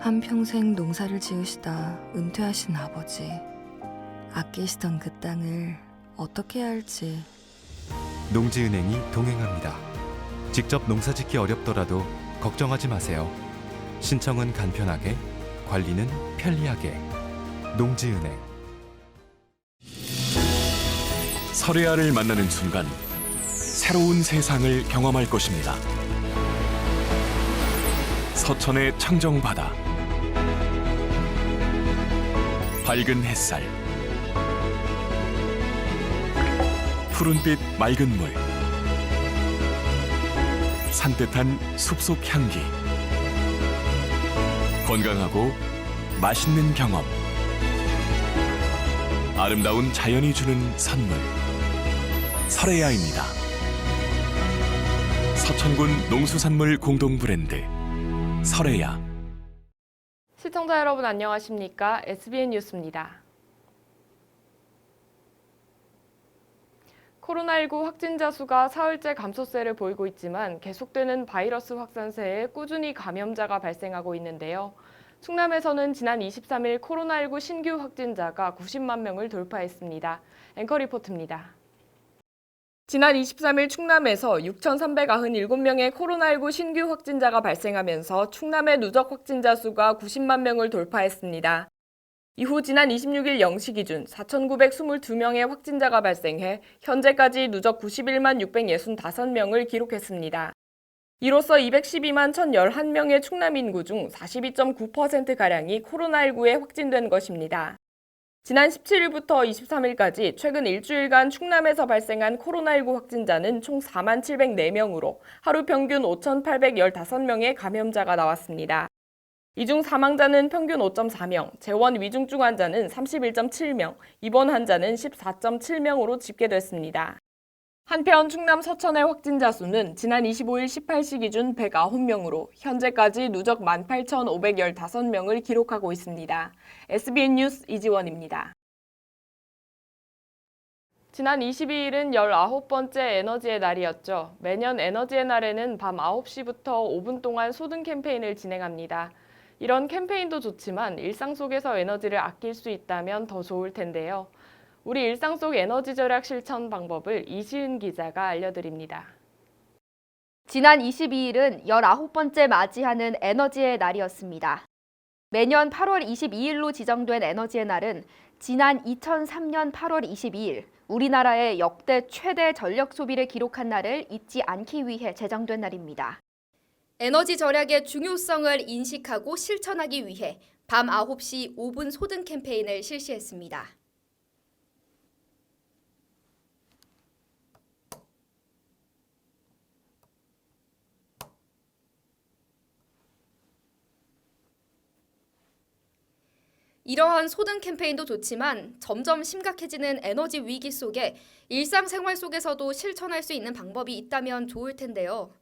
한평생 농사를 지으시다 은퇴하신 아버지. 아끼시던 그 땅을 어떻게 해야 할지. 농지은행이 동행합니다. 직접 농사짓기 어렵더라도 걱정하지 마세요. 신청은 간편하게, 관리는 편리하게. 농지은행. 설혜아를 만나는 순간 새로운 세상을 경험할 것입니다. 서천의 청정바다, 밝은 햇살, 푸른빛 맑은 물, 산뜻한 숲속 향기, 건강하고 맛있는 경험, 아름다운 자연이 주는 선물, 설혜아입니다. 서천군 농수산물 공동 브랜드 설혜아. 시청자 여러분 안녕하십니까? SBN 뉴스입니다. 코로나19 확진자 수가 사흘째 감소세를 보이고 있지만 계속되는 바이러스 확산세에 꾸준히 감염자가 발생하고 있는데요. 충남에서는 지난 23일 코로나19 신규 확진자가 90만 명을 돌파했습니다. 앵커 리포트입니다. 지난 23일 충남에서 6,397명의 코로나19 신규 확진자가 발생하면서 충남의 누적 확진자 수가 90만 명을 돌파했습니다. 이후 지난 26일 0시 기준 4,922명의 확진자가 발생해 현재까지 누적 91만 665명을 기록했습니다. 이로써 212만 1,011명의 충남 인구 중 42.9%가량이 코로나19에 확진된 것입니다. 지난 17일부터 23일까지 최근 일주일간 충남에서 발생한 코로나19 확진자는 총 4만 704명으로 하루 평균 5,815명의 감염자가 나왔습니다. 이 중 사망자는 평균 5.4명, 재원 위중증 환자는 31.7명, 입원 환자는 14.7명으로 집계됐습니다. 한편 충남 서천의 확진자 수는 지난 25일 18시 기준 109명으로 현재까지 누적 18,515명을 기록하고 있습니다. SBN 뉴스 이지원입니다. 지난 22일은 19번째 에너지의 날이었죠. 매년 에너지의 날에는 밤 9시부터 5분 동안 소등 캠페인을 진행합니다. 이런 캠페인도 좋지만 일상 속에서 에너지를 아낄 수 있다면 더 좋을 텐데요. 우리 일상 속 에너지 절약 실천 방법을 이시은 기자가 알려드립니다. 지난 22일은 19번째 맞이하는 에너지의 날이었습니다. 매년 8월 22일로 지정된 에너지의 날은 지난 2003년 8월 22일 우리나라의 역대 최대 전력 소비를 기록한 날을 잊지 않기 위해 제정된 날입니다. 에너지 절약의 중요성을 인식하고 실천하기 위해 밤 9시 5분 소등 캠페인을 실시했습니다. 이러한 소등 캠페인도 좋지만 점점 심각해지는 에너지 위기 속에 일상생활 속에서도 실천할 수 있는 방법이 있다면 좋을 텐데요.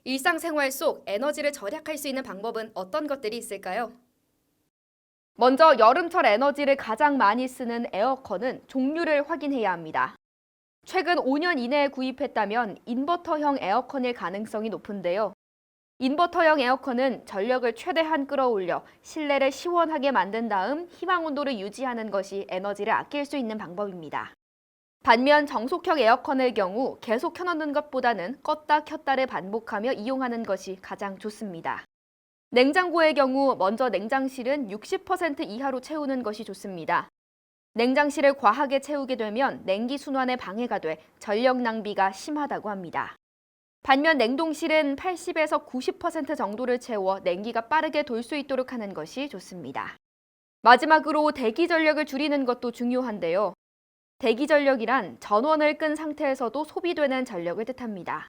일상생활 속 에너지를 절약할 수 있는 방법은 어떤 것들이 있을까요? 먼저 여름철 에너지를 가장 많이 쓰는 에어컨은 종류를 확인해야 합니다. 최근 5년 이내에 구입했다면 인버터형 에어컨일 가능성이 높은데요. 인버터형 에어컨은 전력을 최대한 끌어올려 실내를 시원하게 만든 다음 희망 온도를 유지하는 것이 에너지를 아낄 수 있는 방법입니다. 반면 정속형 에어컨의 경우 계속 켜놓는 것보다는 껐다 켰다를 반복하며 이용하는 것이 가장 좋습니다. 냉장고의 경우 먼저 냉장실은 60% 이하로 채우는 것이 좋습니다. 냉장실을 과하게 채우게 되면 냉기 순환에 방해가 돼 전력 낭비가 심하다고 합니다. 반면 냉동실은 80에서 90% 정도를 채워 냉기가 빠르게 돌 수 있도록 하는 것이 좋습니다. 마지막으로 대기 전력을 줄이는 것도 중요한데요. 대기 전력이란 전원을 끈 상태에서도 소비되는 전력을 뜻합니다.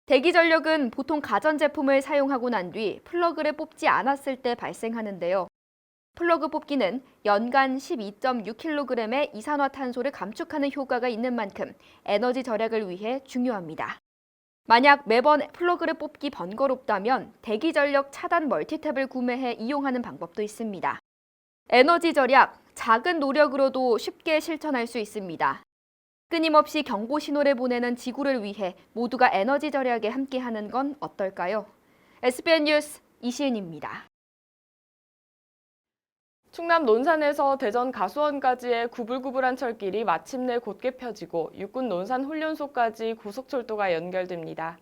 대기 전력은 보통 가전제품을 사용하고 난 뒤 플러그를 뽑지 않았을 때 발생하는데요. 플러그 뽑기는 연간 12.6kg의 이산화탄소를 감축하는 효과가 있는 만큼 에너지 절약을 위해 중요합니다. 만약 매번 플러그를 뽑기 번거롭다면 대기 전력 차단 멀티탭을 구매해 이용하는 방법도 있습니다. 에너지 절약, 작은 노력으로도 쉽게 실천할 수 있습니다. 끊임없이 경고 신호를 보내는 지구를 위해 모두가 에너지 절약에 함께하는 건 어떨까요? SBN 뉴스 이시은입니다. 충남 논산에서 대전 가수원까지의 구불구불한 철길이 마침내 곧게 펴지고 육군 논산 훈련소까지 고속철도가 연결됩니다.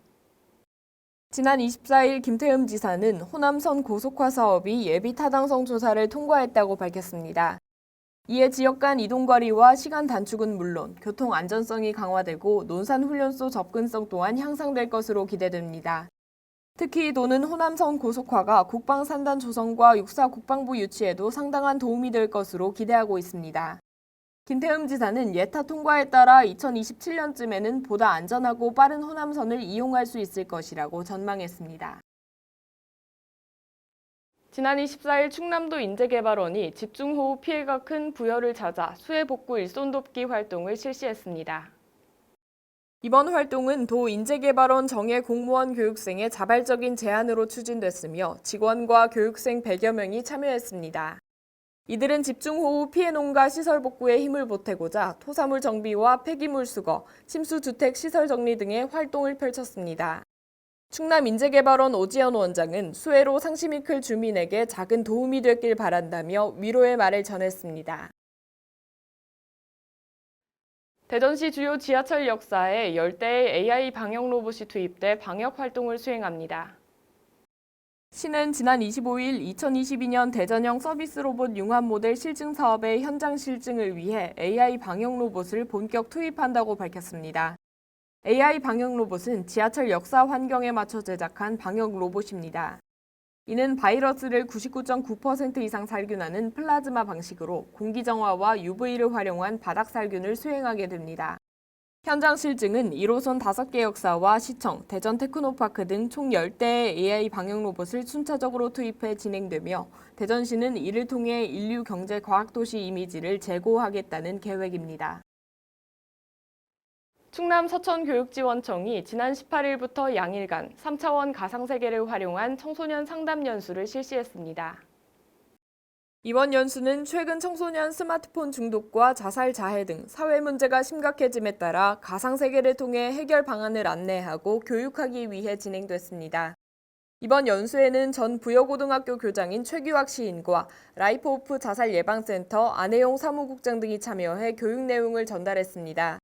지난 24일 김태흠 지사는 호남선 고속화 사업이 예비 타당성 조사를 통과했다고 밝혔습니다. 이에 지역 간 이동거리와 시간 단축은 물론 교통 안전성이 강화되고 논산 훈련소 접근성 또한 향상될 것으로 기대됩니다. 특히 도는 호남선 고속화가 국방산단 조성과 육사 국방부 유치에도 상당한 도움이 될 것으로 기대하고 있습니다. 김태흠 지사는 예타 통과에 따라 2027년쯤에는 보다 안전하고 빠른 호남선을 이용할 수 있을 것이라고 전망했습니다. 지난 24일 충남도 인재개발원이 집중호우 피해가 큰 부여를 찾아 수해복구 일손 돕기 활동을 실시했습니다. 이번 활동은 도 인재개발원 정예 공무원 교육생의 자발적인 제안으로 추진됐으며 직원과 교육생 100여 명이 참여했습니다. 이들은 집중호우 피해 농가 시설 복구에 힘을 보태고자 토사물 정비와 폐기물 수거, 침수주택 시설 정리 등의 활동을 펼쳤습니다. 충남인재개발원 오지연 원장은 수해로 상심이 클 주민에게 작은 도움이 됐길 바란다며 위로의 말을 전했습니다. 대전시 주요 지하철 역사에 10대의 AI 방역 로봇이 투입돼 방역 활동을 수행합니다. 시는 지난 25일 2022년 대전형 서비스 로봇 융합 모델 실증 사업의 현장 실증을 위해 AI 방역 로봇을 본격 투입한다고 밝혔습니다. AI 방역 로봇은 지하철 역사 환경에 맞춰 제작한 방역 로봇입니다. 이는 바이러스를 99.9% 이상 살균하는 플라즈마 방식으로 공기정화와 UV를 활용한 바닥 살균을 수행하게 됩니다. 현장 실증은 1호선 5개 역사와 시청, 대전 테크노파크 등 총 10대의 AI 방역 로봇을 순차적으로 투입해 진행되며 대전시는 이를 통해 인류 경제 과학도시 이미지를 제고하겠다는 계획입니다. 충남 서천교육지원청이 지난 18일부터 양일간 3차원 가상세계를 활용한 청소년 상담 연수를 실시했습니다. 이번 연수는 최근 청소년 스마트폰 중독과 자살 자해 등 사회 문제가 심각해짐에 따라 가상세계를 통해 해결 방안을 안내하고 교육하기 위해 진행됐습니다. 이번 연수에는 전 부여고등학교 교장인 최규학 시인과 라이프 오프 자살 예방센터 안혜용 사무국장 등이 참여해 교육 내용을 전달했습니다.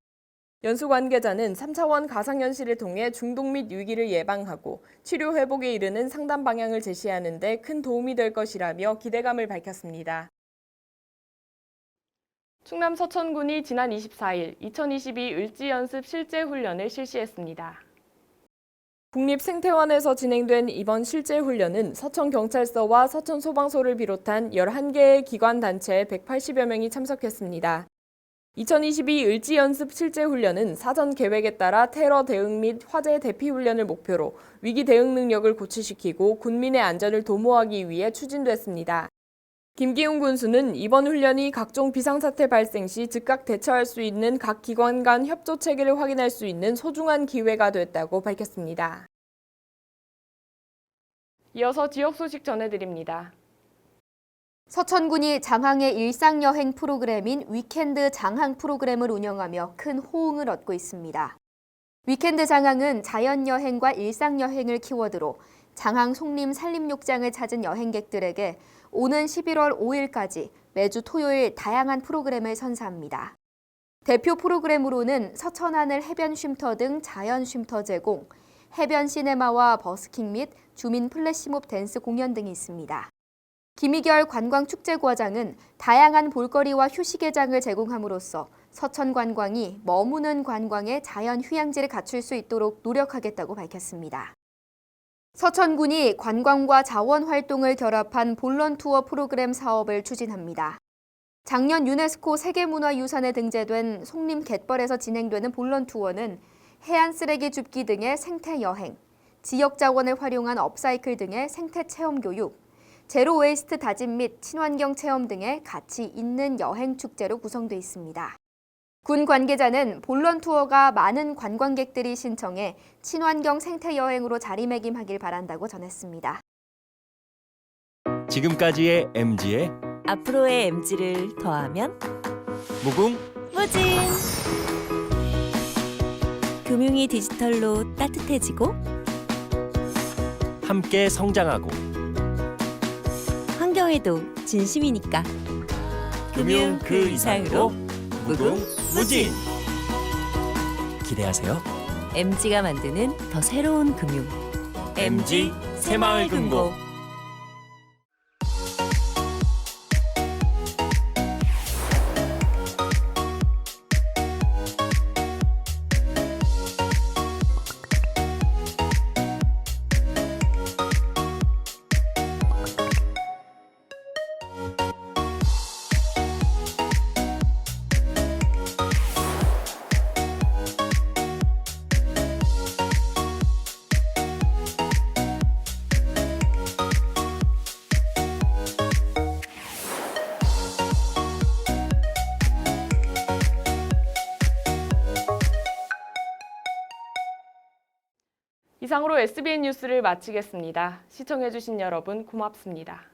연수 관계자는 3차원 가상현실을 통해 중독 및 위기를 예방하고 치료 회복에 이르는 상담 방향을 제시하는 데 큰 도움이 될 것이라며 기대감을 밝혔습니다. 충남 서천군이 지난 24일 2022 을지연습 실제훈련을 실시했습니다. 국립생태원에서 진행된 이번 실제훈련은 서천경찰서와 서천소방서를 비롯한 11개의 기관단체 180여 명이 참석했습니다. 2022 을지연습 실제훈련은 사전 계획에 따라 테러 대응 및 화재 대피 훈련을 목표로 위기 대응 능력을 고취시키고 군민의 안전을 도모하기 위해 추진됐습니다. 김기훈 군수는 이번 훈련이 각종 비상사태 발생 시 즉각 대처할 수 있는 각 기관 간 협조 체계를 확인할 수 있는 소중한 기회가 됐다고 밝혔습니다. 이어서 지역 소식 전해드립니다. 서천군이 장항의 일상여행 프로그램인 위켄드 장항 프로그램을 운영하며 큰 호응을 얻고 있습니다. 위켄드 장항은 자연여행과 일상여행을 키워드로 장항 송림 산림욕장을 찾은 여행객들에게 오는 11월 5일까지 매주 토요일 다양한 프로그램을 선사합니다. 대표 프로그램으로는 서천하늘 해변 쉼터 등 자연 쉼터 제공, 해변 시네마와 버스킹 및 주민 플래시몹 댄스 공연 등이 있습니다. 김희결 관광축제과장은 다양한 볼거리와 휴식의 장을 제공함으로써 서천 관광이 머무는 관광의 자연 휴양지를 갖출 수 있도록 노력하겠다고 밝혔습니다. 서천군이 관광과 자원 활동을 결합한 본런 투어 프로그램 사업을 추진합니다. 작년 유네스코 세계문화유산에 등재된 송림 갯벌에서 진행되는 본런 투어는 해안 쓰레기 줍기 등의 생태 여행, 지역 자원을 활용한 업사이클 등의 생태 체험 교육, 제로 웨이스트 다짐 및 친환경 체험 등의 가치 있는 여행 축제로 구성돼 있습니다. 군 관계자는 본런 투어가 많은 관광객들이 신청해 친환경 생태 여행으로 자리매김하길 바란다고 전했습니다. 지금까지의 MG의 앞으로의 MG를 더하면 무궁 무진! 금융이 디지털로 따뜻해지고 함께 성장하고 환경에 사회도 진심이니까. 금융 그 이상으로 무궁무진. 기대하세요. MG가 만드는 더 새로운 금융. MG 새마을금고. 이상으로 SBN 뉴스를 마치겠습니다. 시청해주신 여러분 고맙습니다.